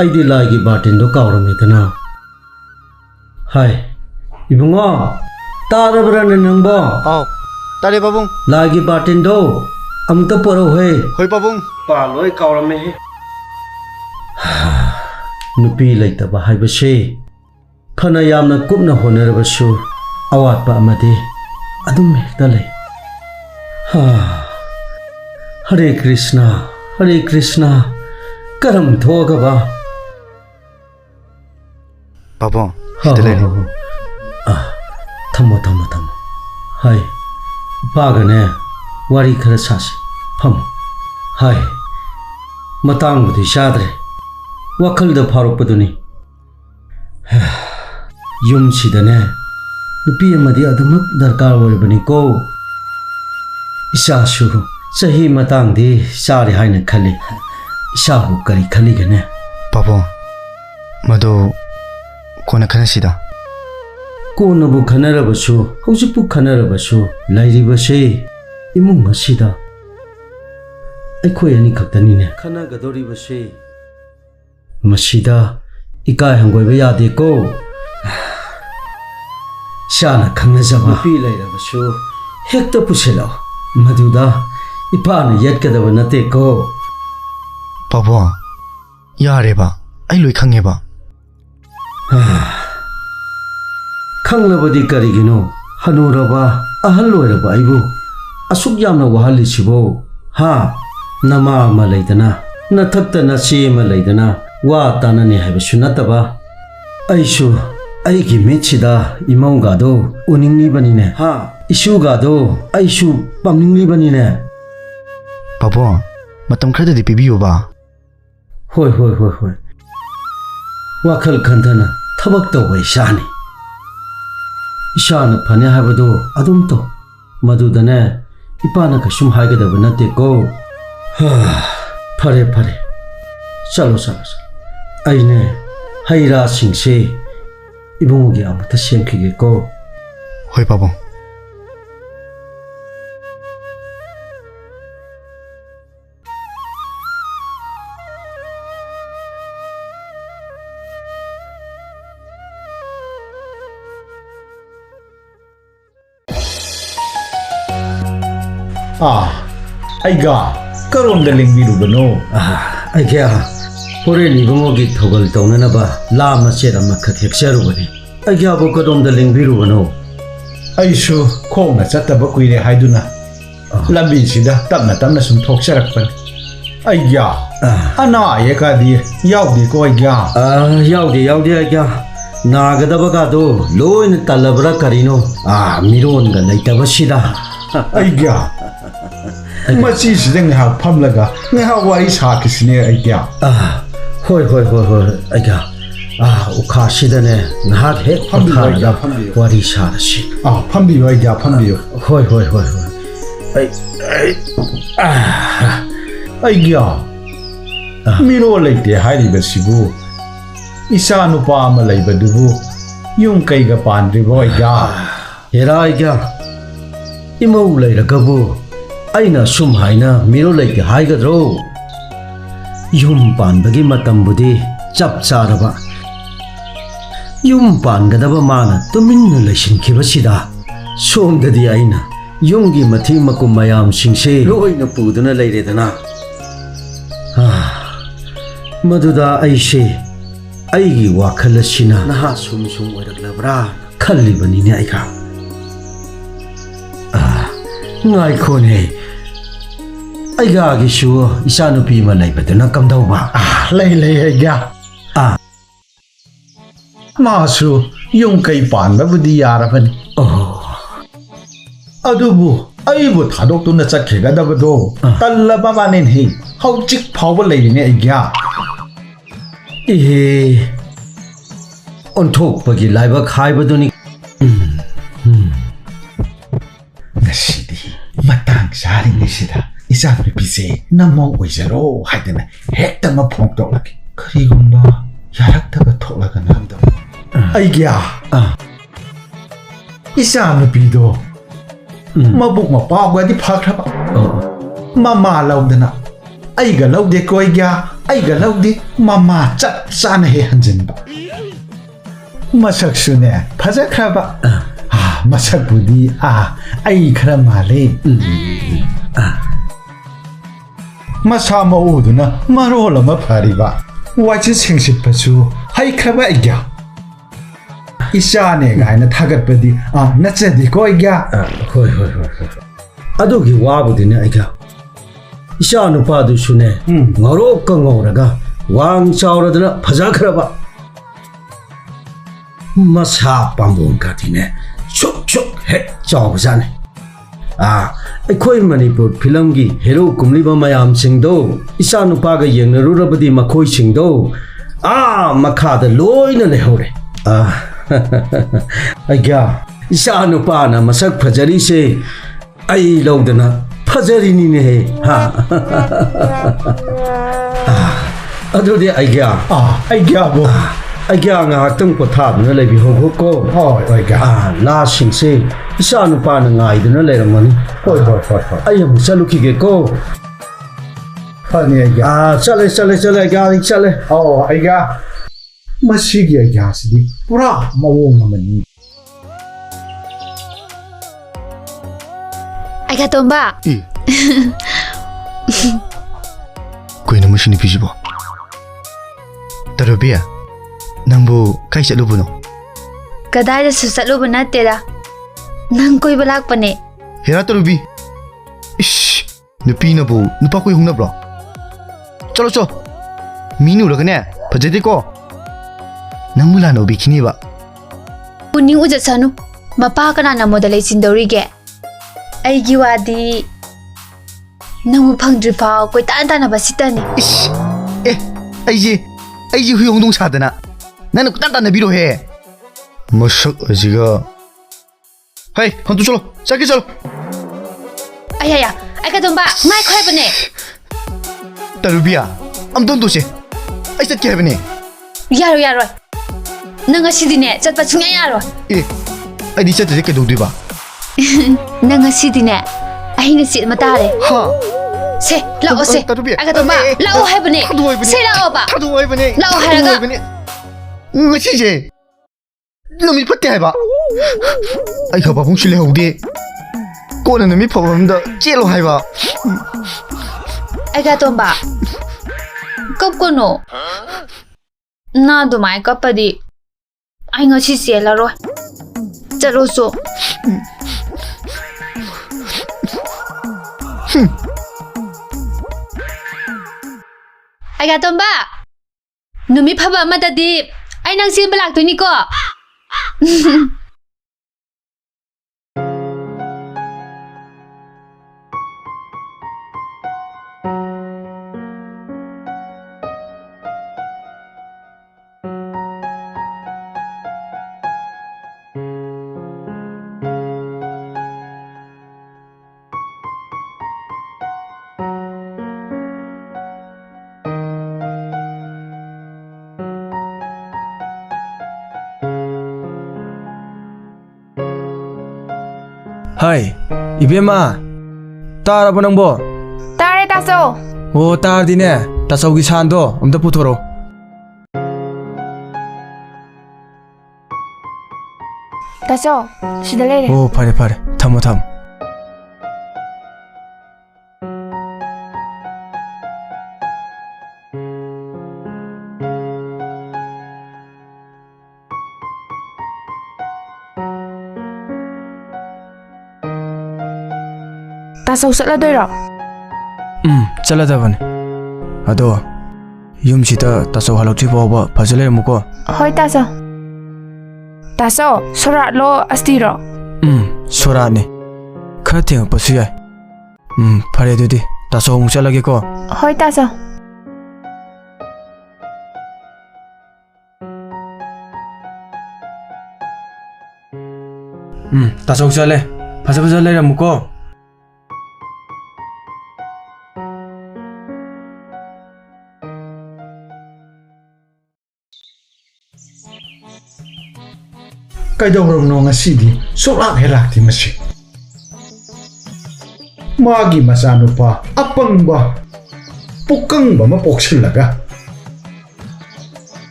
ꯑꯩꯗꯤ ꯂꯥꯏꯒꯤ ꯕꯥꯔꯇꯤꯟꯗꯣ ꯀꯥꯎꯔꯝꯃꯦꯗꯅ ꯍꯥꯏ ꯏꯕꯨꯡꯉꯣ ꯇꯥꯔꯕ꯭ꯔꯥꯅꯦ ꯅꯪꯕꯣ ꯑꯥꯎ ꯇꯥꯔꯦ ꯄꯥꯕꯨꯡ ꯂꯥꯏꯒꯤ ꯕꯥꯔꯇꯤꯟꯗꯣ ꯑꯃꯨꯛꯇ ꯄꯣꯔꯛꯎꯍꯦ ꯍꯣꯏ ꯄꯥꯕꯨꯡ ꯄꯥꯜꯂꯣꯏ ꯀꯥꯎꯔꯝꯃꯦꯍꯦ ꯅꯨꯄꯤ ꯂꯩꯇꯕ ꯍꯥꯏꯕꯁꯤ ꯐꯅ ꯌꯥꯝꯅ ꯀꯨꯞꯅ ꯍꯣꯠꯅꯔꯕꯁꯨ ꯑꯋꯥꯠꯄ ꯑꯃꯗꯤ ꯑꯗꯨꯝ ꯍꯦꯛꯇ ꯂꯩ हरे कृष्णा करम थोगबा पापा सिद्ध ले थमो हाय पागने वारी खर सासी फम हाय मतांगबुदि शाद्रे वखलद फारोपदुनि युम सिदने नुपी अमदि अदमक दरकार ओइबनि को इसासु सही मतांगदि सारे हाइने खली इसाबु करी खलीगने पापा मदो कोना खनसिदा कोनबु खनरबसु हौजिपु खनरबसु लाइरिबसे इमुंग असिदा अखोय अनि खक्तनिने खनगदोरिबसे मसिदा इकाय हंगोइबा यादे को शाना खंगजबा नुपी लैरबसु हेक्ता पुसेलो मधुदा इपाना यत्कदब नते को पापा यारेबा आई लोई खंगेबा खंगलबदि करिगिनो हनुरबा अहल लोइरबा आइबु असुक यामना वहालिसिबो हा नमा मा लैदना नथक्ता नसी मा लैदना वा तानने हाइबसु नतबा आइसु आइगी मिचिदा इमौगादो उनिंगनि बनिने हा इशुगादो आइसु पामनिंगनि बनिने पापा मतम खरदि पिबियोबा होय वाखल खंदना थबक तौबा इशानी इशाना फने हाबदो अदुम तो मदुदने इपाना कसुम हागदब नते को फरे चलो आइने हैरा सिंसे इबुंगे अमता सेमखिगे को होय पापा आइगा करोंद लिंबिरुबनो आइगा होरेन इबुंगोगी थोगल तौननबा लामा चेर अमा खथेक्सरुबनी आइगा बो कदोमद लिंबिरुबनो आइसु खोंना चतबा कुइरे हाइदुना लंबीसिदा तपना सुम थोक्सरकपन आइगा अना येकादि याउदि को आइगा याउदे आइगा नागदबगादो लोइन तलबरा करिनो मिरोनगा लैतबसिदा आइगा मची सिदे ngha phamlaga ngha wari sakisine aigya होय आइगा उखा सिदने ngha हे पथारदा वारी सारसि फम्बियो आइगा फम्बियो होय आइगा मिरो लेते हारिबसिबु इसा नुपा अमा लैबदुबु युम कैगा पांद्रिबो आइगा हेरा आइगा इमौ लैरगबु अइना सुम हाइना मिरो लैते हाइगद्रो युम पानबगी मतंबुदी चप चारबा युम पानगदबा माना तुमिन्न लैसिनखिबसिदा सोमददी अइना युमगी मथि मकुम मयाम सिंसे लोइना पुदुना लैरेदना मदुदा अइसे अइगी वाखलसिना नहा सुम ओइरक्लबरा खल्लिबनिने आइगा ngaikone aiga gi shu isanupi ma laibaduna kamdauba lei aiga masu yung kai panba budi yarabani adubu aibu thadokuna chakhegadabado tallaba banen he hauchik phawba leine aiga onthokpagi laiba khaibaduni ngasi matang saring sida isa pise namo oizaro haidana hekta ma phongtok laki kharigumba yarakta tholaga namda aigya isa nupido mabuk mapawga di phakraba mama laudana aiga laude ko aigya ꯑꯩꯒ ꯂꯧꯗꯦ ꯃꯃꯥ ꯆꯞ ꯆꯥꯅ ꯍꯦꯛ ꯍꯟꯖꯤꯟꯕ ꯃꯁꯛꯁꯨꯅꯦ ꯐꯖꯈ꯭ꯔꯕ ꯃꯁꯛꯄꯨꯗꯤ ꯑꯩ ꯈꯔ ꯃꯥꯜꯂꯦ ꯃꯁꯥ ꯃꯎꯗꯨꯅ ꯃꯔꯣꯜ ꯑꯃ ꯐꯔꯤꯕ ꯋꯥꯏꯆꯤꯠ ꯁꯦꯡꯁꯤꯠꯄꯁꯨ ꯍꯩꯈ꯭ꯔꯕ ꯑꯩꯒ 이샤네 가이나 타겟버디 나짜디 거이야 ꯍꯣꯏ ꯑꯗꯨꯒꯤ ꯋꯥꯕꯨꯗꯤꯅꯦ ꯑꯩꯒ ꯏꯆꯥ ꯅꯨꯄꯥꯗꯨꯁꯨꯅꯦ ꯉꯧꯔꯣꯛꯀ ꯉꯧꯔꯒ ꯋꯥꯡ ꯆꯥꯎꯔꯗꯅ ꯐꯖꯈ꯭ꯔꯕ ꯃꯁꯥ ꯄꯥꯝꯕꯣꯝꯒꯗꯤꯅꯦ ꯁꯨꯛ ꯍꯦꯛ ꯆꯥꯎꯕꯖꯥꯠꯅꯤ ꯑꯩꯈꯣꯏ ꯃꯅꯤꯄꯨꯔ ꯐꯤꯂꯝꯒꯤ ꯍꯦꯔꯣ ꯀꯨꯝꯂꯤꯕ ꯃꯌꯥꯝꯁꯤꯡꯗꯣ ꯏꯆꯥ ꯅꯨꯄꯥꯒ ꯌꯦꯡꯅꯔꯨꯔꯕꯗꯤ ꯃꯈꯣꯏꯁꯤꯡꯗꯣ ꯃꯈꯥꯗ ꯂꯣꯏꯅ ꯂꯩꯍꯧꯔꯦ ꯑꯩꯒ ꯏꯆꯥ ꯅꯨꯄꯥꯅ ꯃꯁꯛ ꯐꯖꯔꯤꯁꯦ ꯑꯩ ꯂꯧꯗꯅ ꯐꯖꯔꯤꯅꯤꯅꯦ ꯑꯗꯨꯗꯤ ꯑꯩꯒ꯭ꯌꯥꯕꯨ ꯑꯩꯒ꯭ꯌꯥ ꯉꯥꯏꯍꯥꯛꯇꯪ ꯄꯣꯊꯥꯗꯨꯅ ꯂꯩꯕꯤꯍꯧꯕꯀꯣ ꯍꯣꯏ ꯑꯩꯒ꯭ꯌꯥ ꯂꯥꯁꯤꯡꯁꯦ ꯏꯆꯥ ꯅꯨꯄꯥꯅ ꯉꯥꯏꯗꯨꯅ ꯂꯩꯔꯝꯃꯅꯤ ꯍꯣꯏ ꯑꯩ ꯑꯃꯨꯛ ꯆꯠꯂꯨꯈꯤꯒꯦꯀꯣ ꯐꯅꯤ ꯑꯩꯒ꯭ꯌꯥ ꯆꯠꯂꯦ ꯑꯩꯒ꯭ꯌꯥ ꯑꯩ ꯆꯠꯂꯦ ꯑꯩꯒ꯭ꯌꯥ ꯃꯁꯤꯒꯤ ꯑꯩꯒ꯭ꯌꯥꯁꯤꯗꯤ ꯄꯨꯔꯥ ꯃꯑꯣꯡ ꯑꯃꯅꯤ ꯑꯩꯒ ꯇꯣꯝꯕ ꯀꯩꯅꯣ ꯃꯁꯤ ꯅꯨꯄꯤꯁꯤꯕꯣ ꯇꯔꯨꯕꯤ ꯅꯪꯕꯨ ꯀꯥꯏ ꯆꯠꯂꯨꯕꯅꯣ ꯀꯗꯥꯏꯗꯁꯨ ꯆꯠꯂꯨꯕ ꯅꯠꯇꯦꯗ ꯅꯪ ꯀꯣꯏꯕ ꯂꯥꯛꯄꯅꯦ ꯍꯦꯔꯥ ꯇꯔꯨꯕꯤ 이씨 누피나부 누파 코이 홍나브라 쩔었죠 미니 우라그네 버제디고 낭물라 노 비키니바 पुनिंग उजसनु मपा कनाना मोदले सिंदौरीगे अैगी वादी नमु फंगद्रि फाव कोइ तान तानबा सितनी 이씨 아이지 후이 홍동 사드나 나는 딴딴 비로 해 머석 어지가 헤이 한두 쫄로 짧게 쫄로 아야야 아이가 돈바 마이 코이버네 따루비야 암돈 도시 아이 셋게 해버네 야로 नंगा सिदिने चटपा छुङा यारो ए आइदि चटदे के दोदिबा नंगा सिदिने आइने सिट मतारे हा से लाओ से आगा तोमा लाओ हाइबने से लाओ बा थादो हाइबने लाओ हाइरागा ngasiजे नमि फत्ते हाइबा आइ खबा फुंसिले हौदे कोना नमि फबमदा चेलो हाइबा आगा तोमा कब कोनो ना दुमाय कपदी ai ngờ chi xỉa là rồi chợ đồ sổ ai gà tôm ba numi phaba mà ta đi ai năng xin balak tôi ni ko Hai, Ibema, tar apa nang bo? Tare taso. Oh tar di ne, taso gisan do, amda putoro. Taso, sida lere. Oh pare, thamo tham. Taso sala doiro. Chala da bane. Ado, yum sita taso halokti bawa phajale muko. Hoi taso. Taso, sorat lo astiro. Sorat ne. Khara theng pasu yai. Phare dudi, taso mu chala ge ko. Hoi taso. Taso chale. Phajale ra muko. ꯀꯩꯗꯧꯔꯕꯅꯣ ꯉꯁꯤꯗꯤ ꯁꯨꯛꯂꯥꯛ ꯍꯦꯛꯂꯥꯛꯇꯦ ꯃꯁꯤ ꯃꯥꯒꯤ ꯃꯆꯥꯅꯨꯄꯥ ꯑꯄꯪꯕ ꯄꯨꯛꯀꯪꯕ ꯑꯃ ꯄꯣꯛꯁꯤꯜꯂꯒ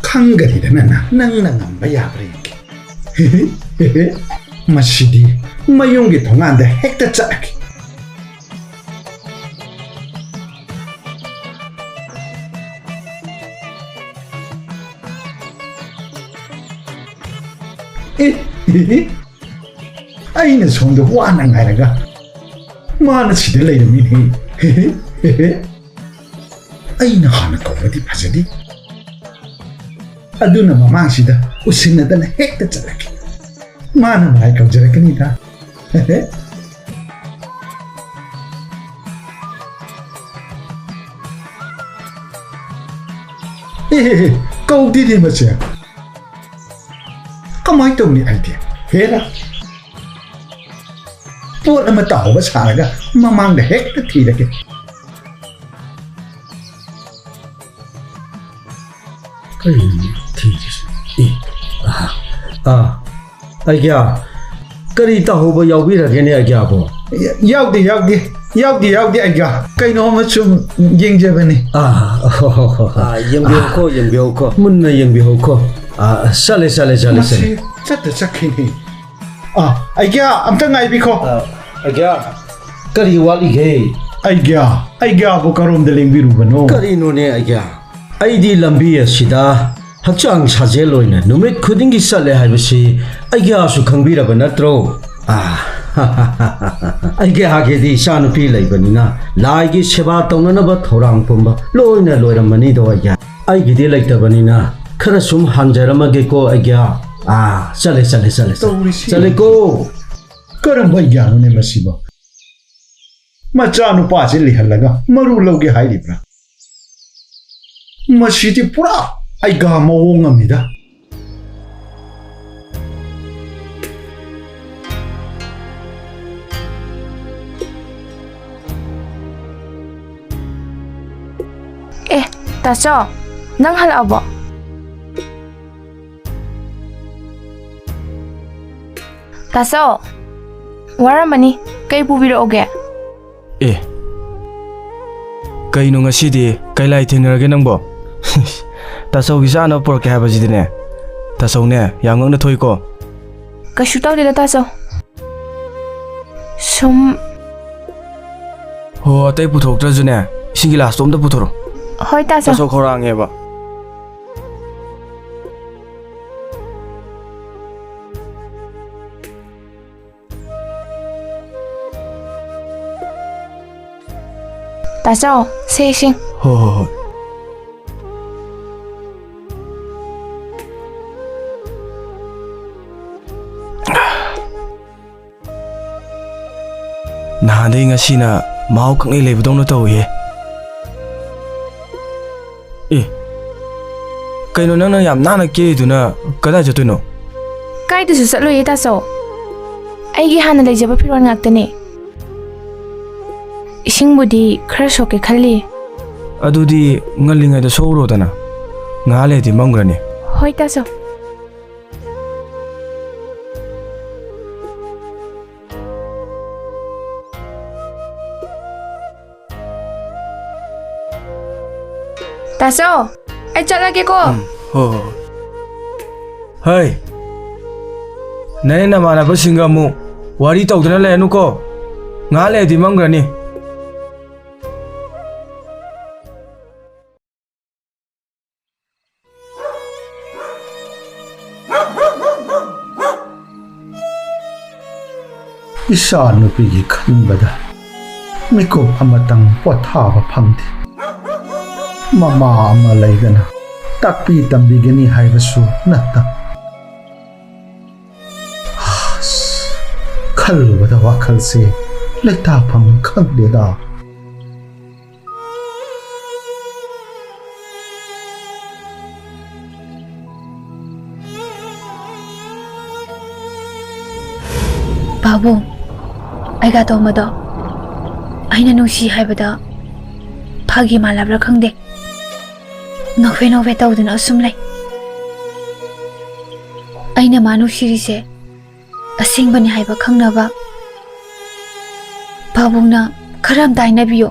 ꯈꯪꯒꯅꯤꯗꯅ ꯅꯪꯅ ꯉꯝꯕ ꯌꯥꯕ꯭ꯔꯥ ꯌꯦꯡꯒꯦ ꯃꯁꯤꯗꯤ ꯃꯌꯨꯝꯒꯤ ꯊꯣꯡꯒꯥꯟꯗ ꯍꯦꯛꯇ ꯆꯠꯂꯒꯦ ꯑꯩꯅ ꯁꯣꯝꯗ ꯋꯥꯅ ꯉꯥꯏꯔꯒ ꯃꯥꯅ ꯁꯤꯗ ꯂꯩꯔꯝꯃꯤꯅꯦ ꯑꯩꯅ ꯍꯥꯟꯅ ꯀꯧꯔꯗꯤ ꯐꯖꯗꯤ ꯑꯗꯨꯅ ꯃꯃꯥꯡꯁꯤꯗ ꯎꯁꯤꯟꯅꯗꯅ ꯍꯦꯛꯇ ꯆꯠꯂꯒꯦ ꯃꯥꯅ ꯃꯥꯏ ꯀꯧꯖꯔꯛꯀꯅꯤꯗ ꯀꯧꯗꯦꯅꯦ ꯃꯁꯦ ꯀꯃꯥꯏꯅ ꯇꯧꯅꯤ ꯑꯩꯗꯤ ꯍꯦꯔꯥ ꯄꯣꯠ ꯑꯃ ꯇꯥꯎꯕ ꯁꯥꯔꯒ ꯃꯃꯥꯡꯗ ꯍꯦꯛꯇ ꯊꯤꯔꯒꯦ ꯀꯔꯤꯅꯣ ꯊꯤꯔꯤꯁꯦ ꯑꯩꯒ꯭ꯌꯥ ꯀꯔꯤ ꯇꯧꯍꯧꯕ ꯌꯥꯎꯕꯤꯔꯒꯦꯅꯦ ꯑꯩꯒ꯭ꯌꯥꯕꯣ ꯌꯥꯎꯗꯦ ꯑꯩꯒ ꯀꯩꯅꯣꯝꯃ ꯁꯨꯝ ꯌꯦꯡꯖꯕꯅꯤ ꯌꯦꯡꯕꯤꯍꯧꯀꯣ ꯃꯨꯟꯅ ꯌꯦꯡꯕꯤꯍꯧꯀꯣ ꯆꯠꯂꯦ ꯃꯁꯤ ꯆꯠꯈꯤꯅꯤ ꯑꯩꯒ ꯑꯝꯇ ꯉꯥꯏꯕꯤꯈꯣ ꯑꯩꯒ꯭ꯌꯥ ꯀꯔꯤ ꯋꯥꯠꯂꯤꯒꯦ ꯑꯩꯒꯕꯨ ꯀꯔꯣꯝꯗ ꯂꯦꯡꯕꯤꯔꯨꯕꯅꯣ ꯀꯔꯤꯅꯣꯅꯦ ꯑꯩꯒ꯭ꯌꯥ ꯑꯩꯗꯤ ꯂꯝꯕꯤ ꯑꯁꯤꯗ ꯍꯛꯆꯥꯡ ꯁꯥꯖꯦꯜ ꯑꯣꯏꯅ ꯅꯨꯃꯤꯠ ꯈꯨꯗꯤꯡꯒꯤ ꯆꯠꯂꯦ ꯍꯥꯏꯕꯁꯤ ꯑꯩꯒ꯭ꯌꯥꯁꯨ ꯈꯪꯕꯤꯔꯕ ꯅꯠꯇ꯭ꯔꯣ ꯑꯩꯒ꯭ꯌꯥꯒꯤꯗꯤ ꯏꯆꯥꯅꯨꯄꯤ ꯂꯩꯕꯅꯤꯅ ꯂꯥꯏꯒꯤ ꯁꯦꯕꯥ ꯇꯧꯅꯅꯕ ꯊꯧꯔꯥꯡ ꯄꯨꯝꯕ ꯂꯣꯏꯅ ꯂꯣꯏꯔꯝꯃꯅꯤꯗꯣ ꯑꯩꯒ꯭ꯌꯥ ꯑꯩꯒꯤꯗꯤ ꯂꯩꯇꯕꯅꯤꯅ ꯈꯔ ꯁꯨꯝ ꯍꯟꯖꯔꯝꯃꯒꯦꯀꯣ ꯑꯩꯒ꯭ꯌꯥ ꯆꯠꯂꯦꯀꯣ ꯀꯔꯝꯕ ꯑꯩꯒ꯭ꯌꯥꯅꯣꯅꯦ ꯃꯁꯤꯕꯣ ꯃꯆꯥꯅꯨꯄꯥꯁꯦ ꯂꯤꯍꯜꯂꯒ ꯃꯔꯨ ꯂꯧꯒꯦ ꯍꯥꯏꯔꯤꯕ꯭ꯔꯥ ꯃꯁꯤꯗꯤ ꯄꯨꯔꯥ ꯑꯩꯒ ꯃꯑꯣꯡ ꯑꯃꯅꯤꯗ ꯇꯥꯆꯧ ꯅꯪ ꯍꯜꯂꯛꯑꯕꯣ ꯇꯥꯆꯧ ꯋꯥꯔꯝꯃꯅꯤ ꯀꯩ ꯄꯨꯕꯤꯔꯛꯑꯣꯒꯦ ꯀꯩꯅꯣ ꯉꯁꯤꯗꯤ ꯀꯩ ꯂꯥꯏ ꯊꯦꯡꯅꯔꯒꯦ ꯅꯪꯕꯣ ꯇꯥꯆꯧꯒꯤ ꯆꯥꯅꯕ ꯄꯨꯔꯛꯀꯦ ꯍꯥꯏꯕꯁꯤꯗꯤꯅꯦ ꯇꯥꯆꯧꯅꯦ ꯌꯥꯝ ꯉꯛꯅ ꯊꯣꯛꯏꯀꯣ ꯀꯩꯁꯨ ꯇꯧꯗꯦꯗ ꯇꯥꯆꯧ ꯁꯨꯝ ꯍꯣ ꯑꯇꯩ ꯄꯨꯊꯣꯛꯇ꯭ꯔꯁꯨꯅꯦ ꯏꯁꯤꯡ ꯒꯤꯂꯥꯁꯇꯣ ꯑꯝꯇ ꯄꯨꯊꯣꯔꯛꯑꯣ ꯍꯣꯏ ꯇꯥꯆꯧ ꯇꯥꯆꯧ ꯈꯧꯔꯥꯡꯉꯦꯕ ꯇꯥꯆꯧ ꯁꯦ ꯏꯁꯤꯡ ꯍꯣꯏ ꯅꯍꯥꯟꯗꯩ ꯉꯁꯤꯅ ꯃꯍꯥꯎ ꯈꯪꯂꯩ ꯂꯩꯕꯗꯧꯅ ꯇꯧꯏꯍꯦ ꯀꯩꯅꯣ ꯅꯪꯅ ꯌꯥꯝ ꯅꯥꯟꯅ ꯀꯦꯔꯤꯗꯨꯅ ꯀꯗꯥꯏ ꯆꯠꯇꯣꯏꯅꯣ ꯀꯥꯏꯗꯁꯨ ꯆꯠꯂꯣꯏꯌꯦ ꯇꯥꯆꯧ ꯑꯩꯒꯤ ꯍꯥꯟꯅ ꯂꯩꯖꯕ ꯐꯤꯔꯣꯜ ꯉꯥꯛꯇꯅꯦ ꯏꯁꯤꯡꯕꯨꯗꯤ ꯈꯔ ꯁꯣꯛꯀꯦ ꯈꯜꯂꯤ ꯑꯗꯨꯗꯤ ꯉꯜꯂꯤꯉꯩꯗ ꯁꯣꯛꯎꯔꯣꯗꯅ ꯉꯥꯏꯍꯥꯛ ꯂꯩꯔꯗꯤ ꯃꯝꯈ꯭ꯔꯅꯤ ꯍꯣꯏ ꯇꯥꯆꯧ ꯇꯥꯆꯧ ꯑꯩ ꯆꯠꯂꯒꯦꯀꯣ ꯍꯣꯏ ꯅꯪ ꯅꯃꯥꯟꯅꯕꯁꯤꯡꯒ ꯑꯃꯨꯛ ꯋꯥꯔꯤ ꯇꯧꯗꯨꯅ ꯂꯩꯔꯅꯨꯀꯣ ꯉꯥꯏꯍꯥꯛ ꯂꯩꯔꯗꯤ ꯃꯝꯈ꯭ꯔꯅꯤ ꯏꯆꯥ ꯅꯨꯄꯤꯒꯤ ꯈꯟꯕꯗ ꯃꯤꯀꯨꯞ ꯑꯃꯇꯪ ꯄꯣꯊꯥꯕ ꯐꯪꯗꯦ ꯃꯃꯥ ꯑꯃ ꯂꯩꯒꯅ ꯇꯥꯛꯄꯤ ꯇꯝꯕꯤꯒꯅꯤ ꯍꯥꯏꯕꯁꯨ ꯅꯠꯇ ꯈꯜꯂꯨꯕꯗ ꯋꯥꯈꯜꯁꯦ ꯂꯩꯇꯥꯐꯝ ꯈꯪꯗꯦꯗ ꯄꯥꯕꯨꯡ ꯑꯩꯒ ꯇꯣꯝꯕꯗꯣ ꯑꯩꯅ ꯅꯨꯡꯁꯤ ꯍꯥꯏꯕꯗ ꯐꯥꯒꯤ ꯃꯥꯜꯂꯕ꯭ꯔꯥ ꯈꯪꯗꯦ ꯅꯣꯛꯐꯦ ꯇꯧꯗꯨꯅ ꯑꯁꯨꯝ ꯂꯩ ꯑꯩꯅ ꯃꯥ ꯅꯨꯡꯁꯤꯔꯤꯁꯦ ꯑꯁꯦꯡꯕꯅꯤ ꯍꯥꯏꯕ ꯈꯪꯅꯕ ꯄꯥꯕꯨꯡꯅ ꯈꯔ ꯑꯝꯇ ꯍꯥꯏꯅꯕꯤꯌꯣ